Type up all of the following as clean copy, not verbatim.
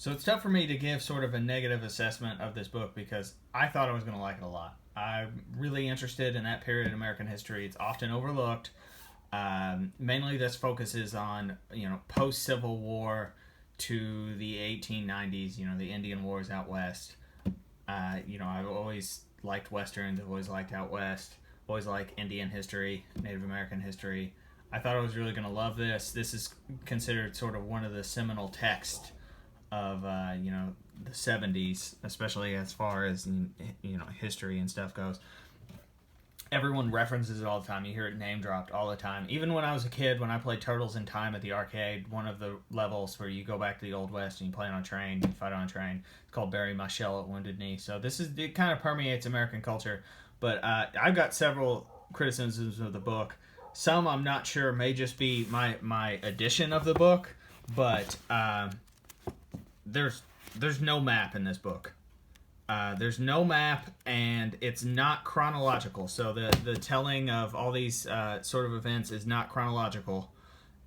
So it's tough for me to give sort of a negative assessment of this book because I thought I was going to like it a lot. I'm really interested in that period in American history. It's often overlooked. Mainly, this focuses on post Civil War to the 1890s. The Indian Wars out west. I've always liked westerns. I've always liked out west. Always liked Indian history, Native American history. I thought I was really going to love this. This is considered sort of one of the seminal texts of the 70s, especially as far as history and stuff goes. Everyone references it all the time. You hear it name dropped all the time. Even when I was a kid, when I played Turtles in Time at the arcade, one of the levels where you go back to the Old West and you play on a train, you fight on a train. It's called Bury My Shell at Wounded Knee. So it kind of permeates American culture. But I've got several criticisms of the book. Some I'm not sure may just be my edition of the book, but there's no map in this book. There's no map, and it's not chronological. So the telling of all these sort of events is not chronological,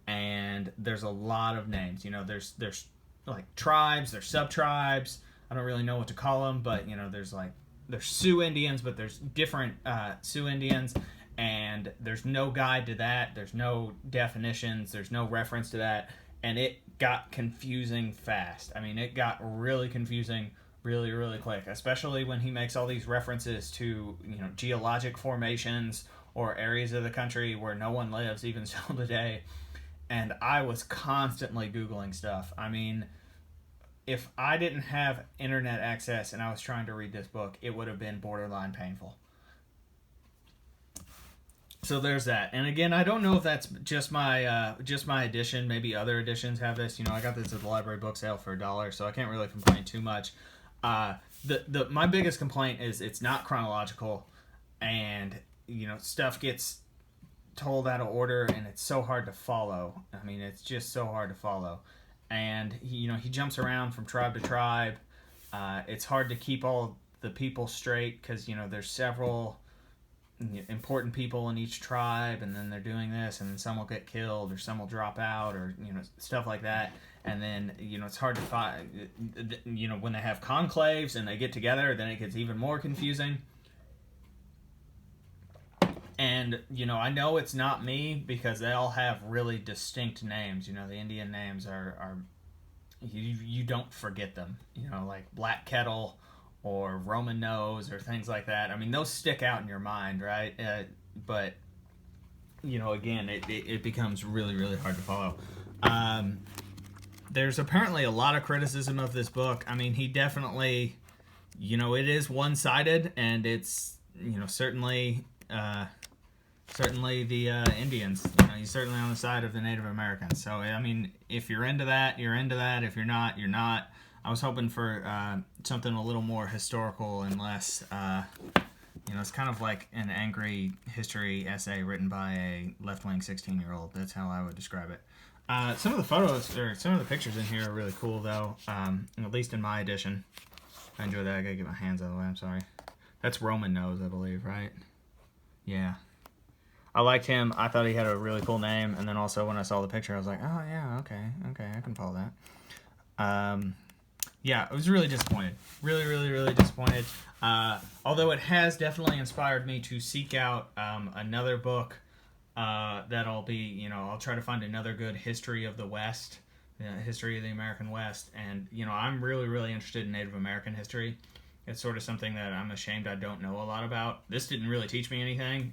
and there's a lot of names. There's like tribes, there's sub-tribes. I don't really know what to call them, but there's Sioux Indians, but there's different Sioux Indians, and there's no guide to that. There's no definitions. There's no reference to that, and it got confusing fast. I mean, it got really confusing really, really quick, especially when he makes all these references to, geologic formations or areas of the country where no one lives, even still today. And I was constantly Googling stuff. I mean, if I didn't have internet access and I was trying to read this book, it would have been borderline painful. So there's that. And again, I don't know if that's just my edition. Maybe other editions have this. I got this at the library book sale for $1, so I can't really complain too much. My biggest complaint is it's not chronological, and stuff gets told out of order, and it's so hard to follow. I mean, it's just so hard to follow, and he jumps around from tribe to tribe. It's hard to keep all the people straight because there's several important people in each tribe, and then they're doing this, and then some will get killed, or some will drop out, or stuff like that. And then it's hard to find. When they have conclaves and they get together, then it gets even more confusing. And I know it's not me because they all have really distinct names. The Indian names are you don't forget them. Like Black Kettle or Roman Nose or things like that. I mean, those stick out in your mind, right? But again, it becomes really, really hard to follow. There's apparently a lot of criticism of this book. I mean, he definitely, it is one-sided, and it's, certainly the Indians. He's certainly on the side of the Native Americans. So, I mean, if you're into that, you're into that. If you're not, you're not. I was hoping for something a little more historical and less, it's kind of like an angry history essay written by a left-wing 16-year-old. That's how I would describe it. Some of the photos, or some of the pictures in here are really cool, though, at least in my edition. I enjoy that. I gotta get my hands out of the way, I'm sorry. That's Roman Nose, I believe, right? Yeah. I liked him. I thought he had a really cool name, and then also when I saw the picture, I was like, oh, yeah, okay, I can follow that. Yeah, I was really disappointed. Really, really, really disappointed. Although it has definitely inspired me to seek out another book that'll be, I'll try to find another good history of the West, history of the American West. And, I'm really, really interested in Native American history. It's sort of something that I'm ashamed I don't know a lot about. This didn't really teach me anything.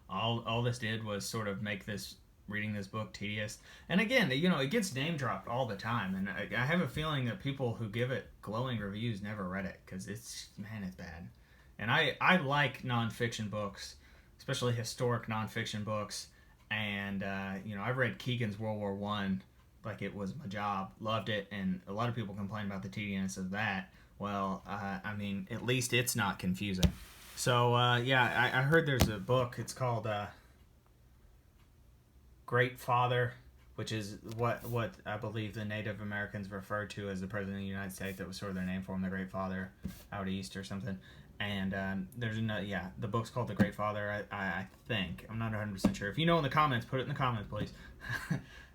All this did was sort of make reading this book tedious. And again, it gets name dropped all the time. And I have a feeling that people who give it glowing reviews never read it because it's bad. And I like nonfiction books, especially historic nonfiction books. And, I've read Keegan's World War I like it was my job. Loved it. And a lot of people complain about the tediousness of that. Well, I mean, at least it's not confusing. So, yeah, I heard there's a book. It's called Great Father, which is what I believe the Native Americans referred to as the President of the United States. That was sort of their name for him, the Great Father out east or something. And there's another, the book's called The Great Father, I think. I'm not 100% sure. If you know in the comments, put it in the comments, please.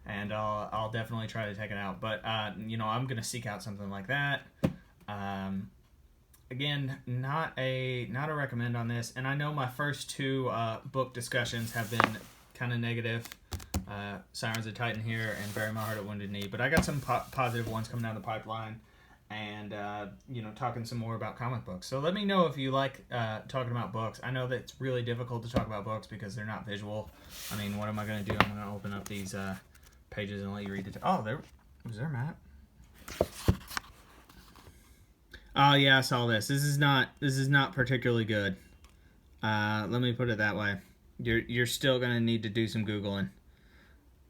and I'll definitely try to take it out. But you know, I'm gonna seek out something like that. Again, not a recommend on this, and I know my first two book discussions have been kind of negative. Sirens of Titan here and Bury My Heart at Wounded Knee, but I got some positive ones coming down the pipeline, and you know, talking some more about comic books. So let me know if you like talking about books. I know that it's really difficult to talk about books because they're not visual. I mean, what am I going to do? I'm going to open up these pages and let you read it. Oh, there was there a map. Oh yeah, I saw this. This is not particularly good. Let me put it that way. You're still gonna need to do some Googling,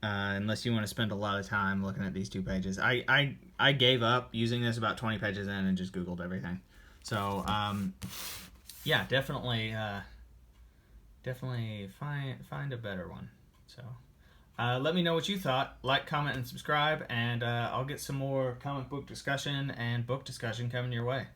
unless you want to spend a lot of time looking at these two pages. I gave up using this about 20 pages in and just Googled everything. So yeah, definitely find a better one. So let me know what you thought. Like, comment, and subscribe, and I'll get some more comic book discussion and book discussion coming your way.